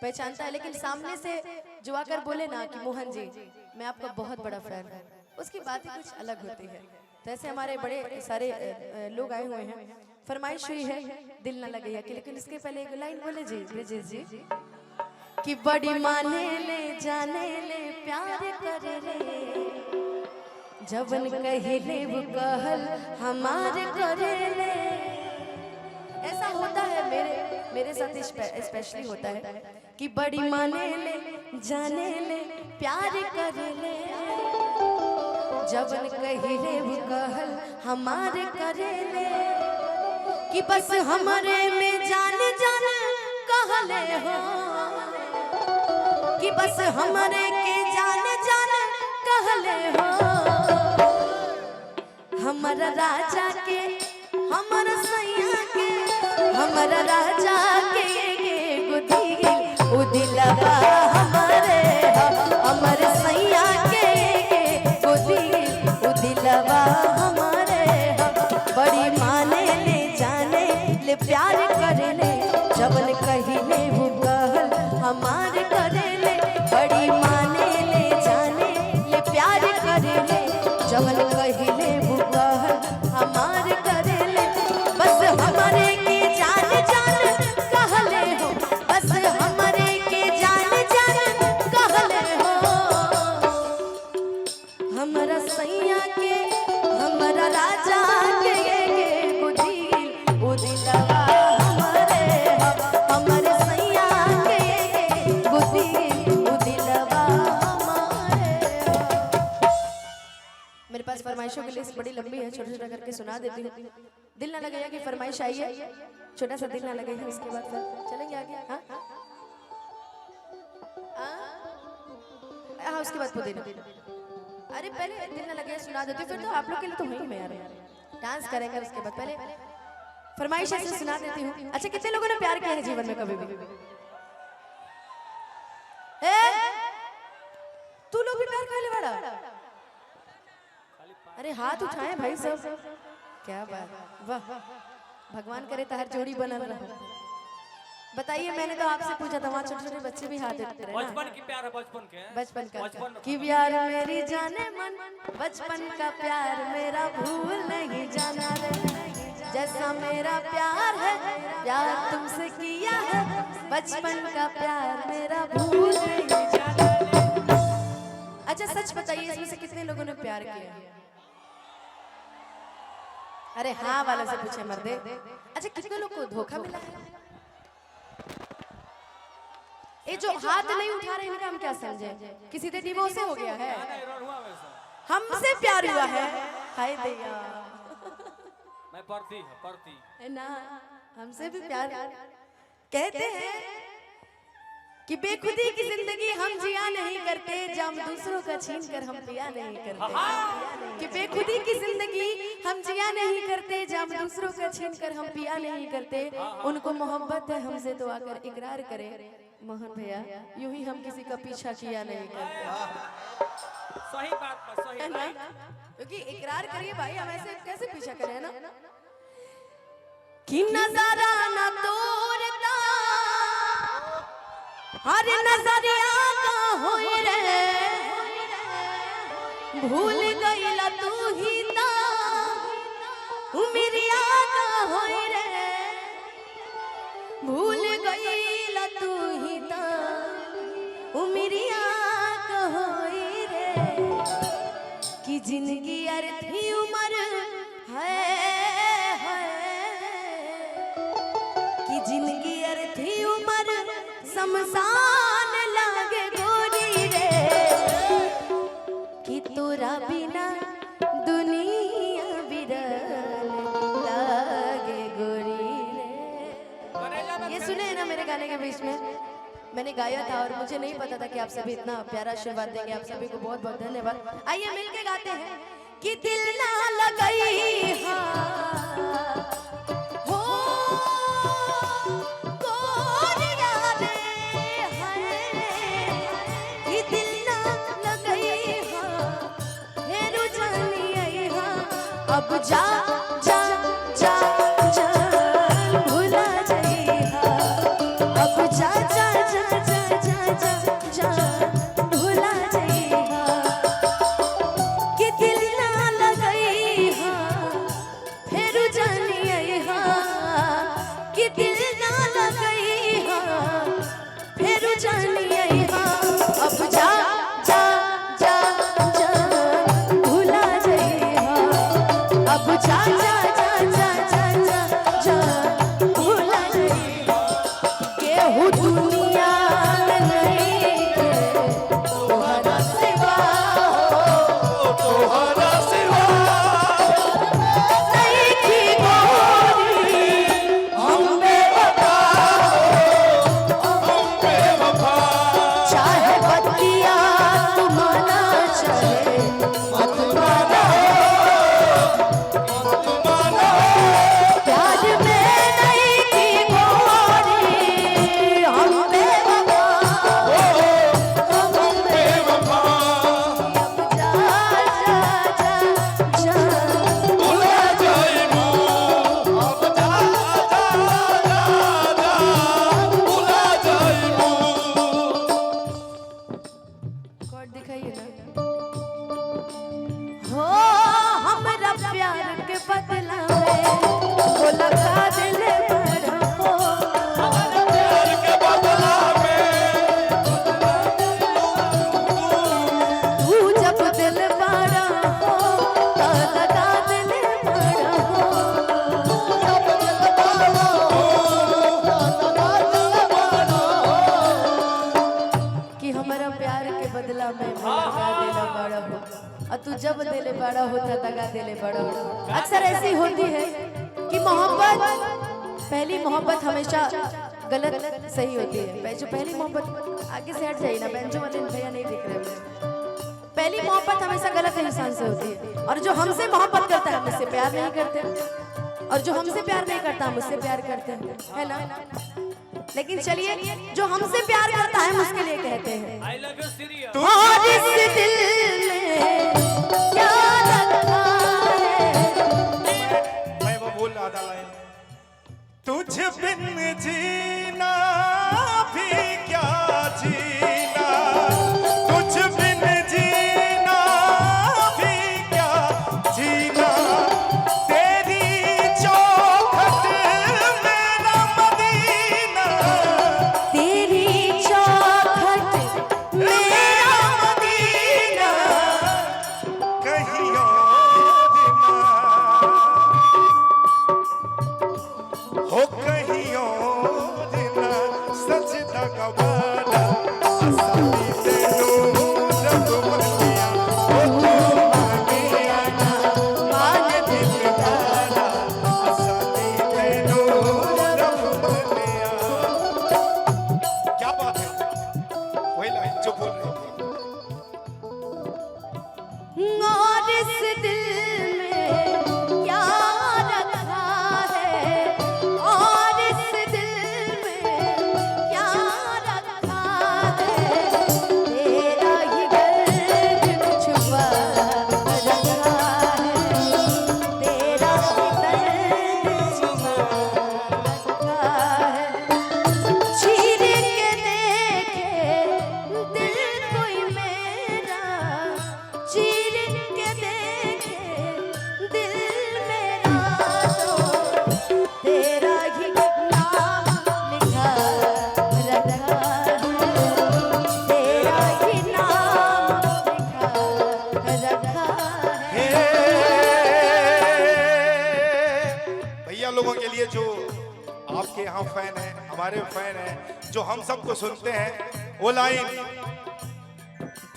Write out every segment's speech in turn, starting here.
पहचानता है, लेकिन सामने से जो आकर बोले ना कि मोहन जी मैं आपका बहुत बड़ा फैन हूँ, उसकी बात ही कुछ अलग होती है। तो ऐसे हमारे बड़े सारे लोग आए हुए हैं, फरमाइश हुई है दिल न लगैया की, लेकिन इसके पहले एक लाइन बोले जी ब्रिजेश जी कि बड़ी माने ले जाने ले प्यार करे रे, जबन कहिले वो कहल हमारे करे ले। ऐसा होता है मेरे साथ स्पेशली होता है कि बड़ी माने ले जाने ले प्यार करे ले, जबन कहिले वो कहल हमारे करे ले, कि बस हमारे में जाने जाने कहले हो, कि बस हमारे के जाने जाने कहले हो, हमारा राजा के हमारा सैया के हमारा राजा के गुदी उदिलवा हमारे हमारे सैया के गुदी उदिलवा हमारे, बड़ी माने ले जाने ले प्यार करे ले, जबन कहिले वो कहल हमारे करे ले, बड़ी माने ले जाने ले प्यार करे ले, जबन कहिले वो कहल हमारे करे ले, बस हमारे के जान जान कहले हो, बस हमारे के जान जान कहले हो, हमारा सैया के हमारा राजा के बुद्धि उदिलवा हमारे हमारे सैया के बुद्धि उदिलवा हमारे। मेरे पास फरमाइशों की लिस्ट बड़ी लंबी है, छोटा छोटा करके सुना देती हूँ। दिल ना लगेगा कि फरमाइश आई है, छोटा सा दिल ना लगेगा, उसके बाद फिर चलेंगे आगे। हाँ हाँ उसके बाद पुदीना। अरे पहले दिल ना लगेगा सुना देती हूँ, फिर तो आप लोग के लिए तो वहीं में यार डांस करेंगे, उसके बाद पहले फरमाइश ऐसे सुना देती हूँ। अच्छा कितने लोगों ने प्यार किया है जीवन में कभी भी? तू लोग भी प्यार कर ले बड़ा? अरे हाथ उठाए भाई सब, क्या बात, वाह भगवान करे तो हर जोड़ी बनल रहे। बताइए मैंने तो आपसे पूछा था, वहाँ छोटे छोटे बच्चे भी हाथ उठाते रहे। बचपन की प्यार है, बचपन का कि प्यार मेरी जाने मन, बचपन का प्यार मेरा भूल नहीं जाना रे, जैसा मेरा प्यार है प्यार तुमसे किया है, बचपन का प्यार मेरा भूल नहीं जाना रे। अच्छा सच बताइए इसमें से कितने लोगों ने प्यार किया? अरे हाँ वाले से पूछे मर्दे। अच्छा कितने लोग को धोखा मिला है? ये जो हाथ नहीं उठा रहे इनका हम क्या समझे? किसी से डिवोर्स हो गया है, हमसे प्यार हुआ है, हाय दैया मैं पढ़ती ना, हमसे भी प्यार। कहते हैं कि बेखुदी की जिंदगी हम जिया नहीं करते, जब दूसरों का छीन कर हम पिया नहीं करते, कि बेखुदी की जिंदगी हम जिया नहीं करते, जब दूसरों का छीन कर हम पिया नहीं करते, उनको मोहब्बत है हमसे तो आकर इकरार करे मोहन भैया, यूं ही हम किसी का पीछा किया नहीं करते। सही बात सही है ना, क्योंकि इकरार करिए भाई, हम ऐसे कैसे पीछा करें ना, कि नजारा ना तोड़ता हर नजरिया का होए रे, भूल गईला तू ही ता उमरिया का होए रे, भूल गईला तू ही ता उमरिया का होए रे, कि जिंदगी अर्थी उम्र है, कि जिंदगी अर्थी उम्र शमशान लागे गोरी रे, कि तोरा बिना दुनिया बिरल लागे गोरी रे। ये सुने ना मेरे गाने के बीच में मैंने गाया था और मुझे नहीं पता था कि आप सभी इतना प्यारा आशीर्वाद देंगे। आप सभी को बहुत बहुत धन्यवाद। आइए मिलके गाते हैं कि दिल ना लगई अब जा जा जा जा भुला जाइहा, अब जा जा जा जा बदला में लगा देला बड़ा हो, और तू जब दिले बड़ा होता दगा दिले बड़ा हो। अक्सर ऐसी होती है कि मोहब्बत, पहली मोहब्बत हमेशा गलत सही होती है। जो पहली मोहब्बत, आगे से हट जाइए ना, बेंचो वाले भैया नहीं दिख रहे मुझे। पहली मोहब्बत हमेशा गलत इंसान से होती है, और जो हमसे मोहब्बत करता है हम उससे प्यार नहीं करते, और जो हमसे प्यार नहीं करता हम उससे प्यार करते हैं, है ना। लेकिन चलिए, जो हमसे प्यार करता है हम उसके लिए कहते हैं आई लव यू सीरियस। और इस दिल में क्या रखा है। मैं वो बोल रहा था लाइन, तुझ बिन जीना भी क्या जीना, तुझ बिन जीना भी क्या जीना, तेरी चौखट मेरा मदीना, तेरी चौखट मेरा मदीना, कहीं और ना हो, कहीं और ना सजदा गवारा, असानी तेनू रब मलिया, ओ तू मांगे आना मान दिलदारा, असानी तेनू रब मलिया। क्या बात है, वही लाइन जो बोल रही थी। और इस दिल में क्या रखा है, और इस दिल में क्या रखा है, तेरा ही दर्द छुपा रखा है, तेरा ही दर्द छुपा रखा है। चीर के देखे दिल कोई मेरा, चीर के देखे दिल मेरा, तो तेरा ही नाम लिखा रखा है, तेरा ही नाम लिखा रखा है। भैया लोगों के लिए जो आपके यहाँ फैन है, हमारे फैन है, जो हम सबको सुनते हैं, वो लाइन,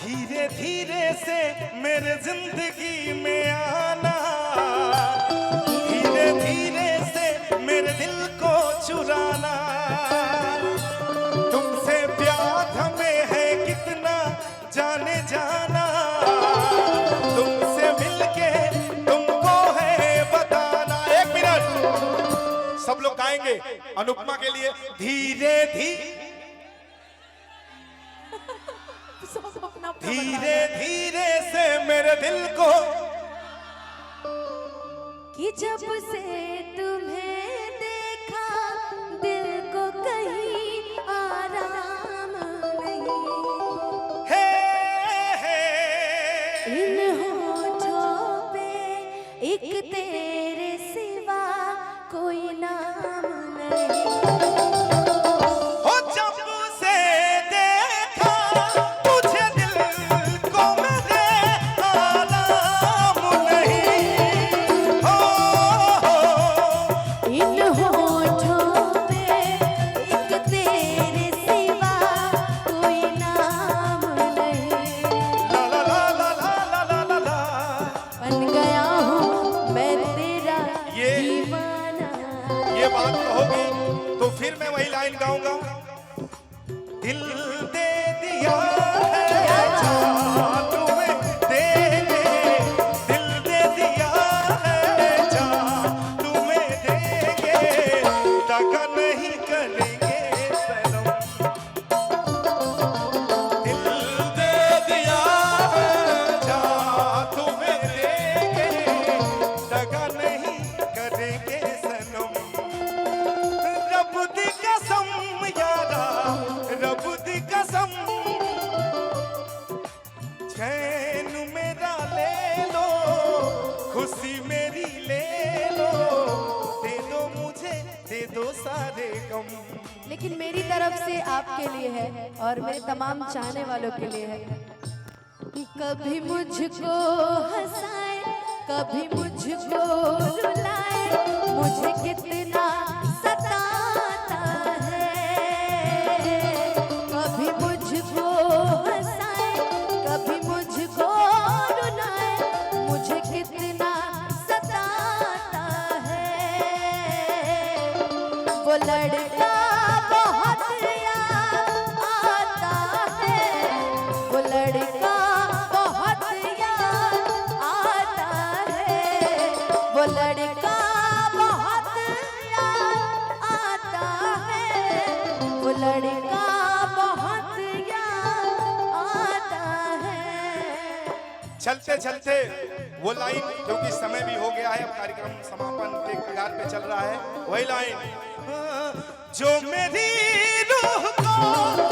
धीरे धीरे से मेरे जिंदगी में आना, धीरे धीरे से मेरे दिल को चुराना, तुमसे प्यार हमें है कितना जाने जाना, तुमसे मिलके तुमको है बताना। एक मिनट, सब लोग गाएंगे अनुपमा के लिए, धीरे धीरे धीरे से मेरे दिल को, कि जब से तुम्हें देखा दिल को कहीं आराम नहीं, हे इन होठों पे एक तेरे सिवा कोई नाम नहीं। हो जब से देखा तुझे दिल को मेरे आराम नहीं, हो इन होठों पे एक तेरे सिवा कोई नाम नहीं। ला ला ला ला ला ला ला ला। बन गया हूँ मैं तेरा ये दीवाना। बात कहोगी तो फिर मैं वही लाइन गाऊंगा, दिल दे दिया है जान तुम्हें देंगे, दिल दे दिया है जान तुम्हें देंगे, दगा नहीं करेंगे सनम, दिल दे दिया है जान तुम्हें देंगे, दगा नहीं करेंगे सनम, रब दी कसम यारा, रब दी कसम, चैन मेरा ले लो, खुशी मेरी ले लो, दे दो मुझे, दे दो सारे गम। लेकिन मेरी तरफ से आपके लिए है और मेरे तमाम चाहने वालों के लिए है। कभी मुझको हंसाए, कभी मुझको रुलाए, मुझे कितना सताता है। कभी मुझको हंसाए, चलते चलते वो लाइन, क्योंकि समय भी हो गया है, अब कार्यक्रम समापन के कगार पे चल रहा है, वही लाइन, जो मेरी रूह को